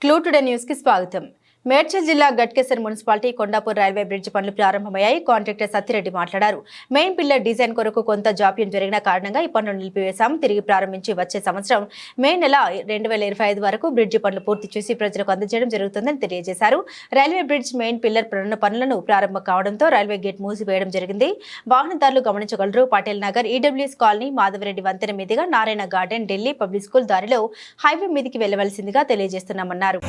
Clue today news కి స్వాగతం. మేడ్చల్ జిల్లా Ghatkesar municipality Kondapur railway bridge పనులు ప్రారంభమయ్యాయి. కాంట్రాక్టర్ సత్యరెడ్డి మాట్లాడారు. మెయిన్ పిల్లర్ డిజైన్ కొరకు కొంత జాప్యం జరిగిన కారణంగా ఈ పనులు నిలిపివేశాం. తిరిగి ప్రారంభించి వచ్చే సంవత్సరం మే నెల 2025 వరకు బ్రిడ్జి పనులు పూర్తి చేసి ప్రజలకు అందజేయడం జరుగుతుందని తెలియజేశారు. రైల్వే బ్రిడ్జ్ మెయిన్ పిల్లర్ పనులను ప్రారంభం కావడంతో రైల్వే గేట్ మూసివేయడం జరిగింది. వాహనదారులు గమనించగలరు. పటేల్ నగర్, ఈడబ్ల్యూఎస్ కాలనీ, మాధవరెడ్డి వంతెన మీదుగా Narayana garden, Delhi public school దారిలో హైవే మీదికి వెళ్లవలసిందిగా తెలియజేస్తున్నామన్నారు.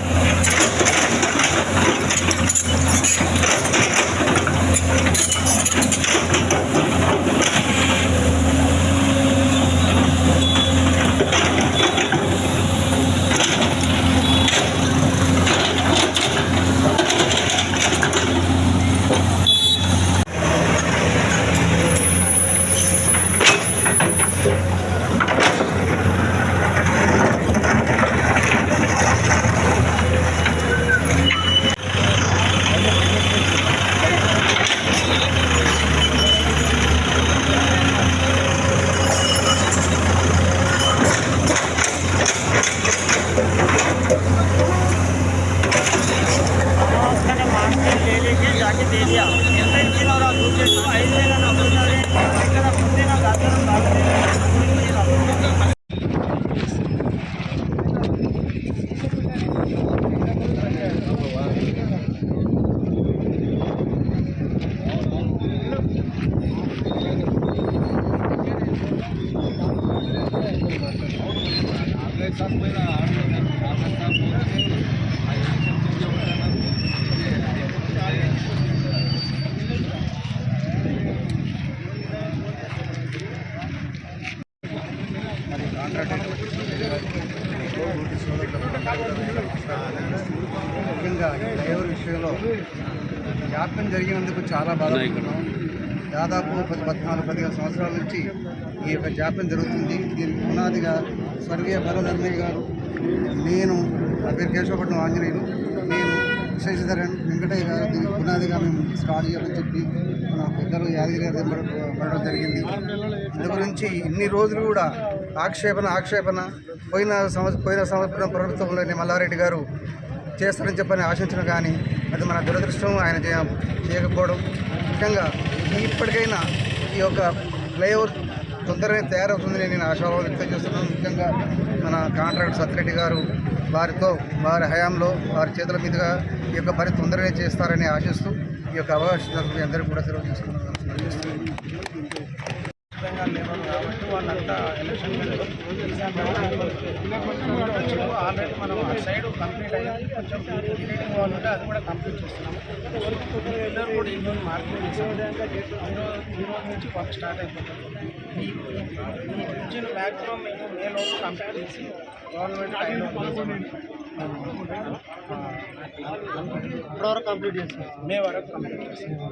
ముఖ్యంగా ఈ డ్రైవర్ విషయంలో జాప్యం జరిగినందుకు చాలా బాధపడుతున్నాం. దాదాపు 14-15 సంవత్సరాల నుంచి ఈ యొక్క జాప్యం జరుగుతుంది. దీనికి పునాదిగా స్వర్గీయ బలధర్మయ్య గారు, నేను నా పేరు కేశవపట్నం ఆంజనేయులు, నేను శశిధరన్ వెంకటయ్య గారు దీనికి పునాదిగా మేము స్టార్ట్ చేయాలని చెప్పి మన పెద్దలు యాదగిరి గారు పడడం జరిగింది. ఇందు గురించి ఇన్ని రోజులు కూడా ఆక్షేపణ పోయిన సంవత్సరం ప్రభుత్వంలోని మల్లారెడ్డి గారు చేస్తారని చెప్పని ఆశించడం, కానీ అది మన దురదృష్టం. ఆయన చేయకపోవడం. ముఖ్యంగా ఇప్పటికైనా ఈ యొక్క ఫ్లైఓవర్ తొందరగా తయారవుతుందని నేను ఆశాభావం వ్యక్తం చేస్తున్నాను. ముఖ్యంగా మన కాంట్రాక్టర్ సత్యరెడ్డి గారు వారి హయాంలో వారి చేతుల మీదుగా ఈ యొక్క పని తొందరగా చేస్తారని ఆశిస్తూ ఈ యొక్క అవకాశం అందరికీ కూడా సెలవు తీసుకున్నాను. కాబట్టి వాళ్ళంతా ఎలక్షన్ ఆల్రెడీ మనం ఆ సైడ్ కంప్లీట్ అయ్యింది. కొంచెం రిలేటింగ్ వాళ్ళు ఉంటే అది కూడా కంప్లీట్ చేస్తున్నాము. పిల్లలు కూడా ఇంట్లో మార్కెట్ చేసాము. ఈ రోజు నుంచి వర్క్ స్టార్ట్ అయిపోతుంది. ఈ బ్రిడ్జిని మ్యాక్సిమం మేము మేలోపు కంప్లీట్ చేసి గవర్నమెంట్ ఇప్పటివరకు కంప్లీట్ చేస్తున్నాం. మే వరకు కంప్లీట్ చేస్తున్నాం.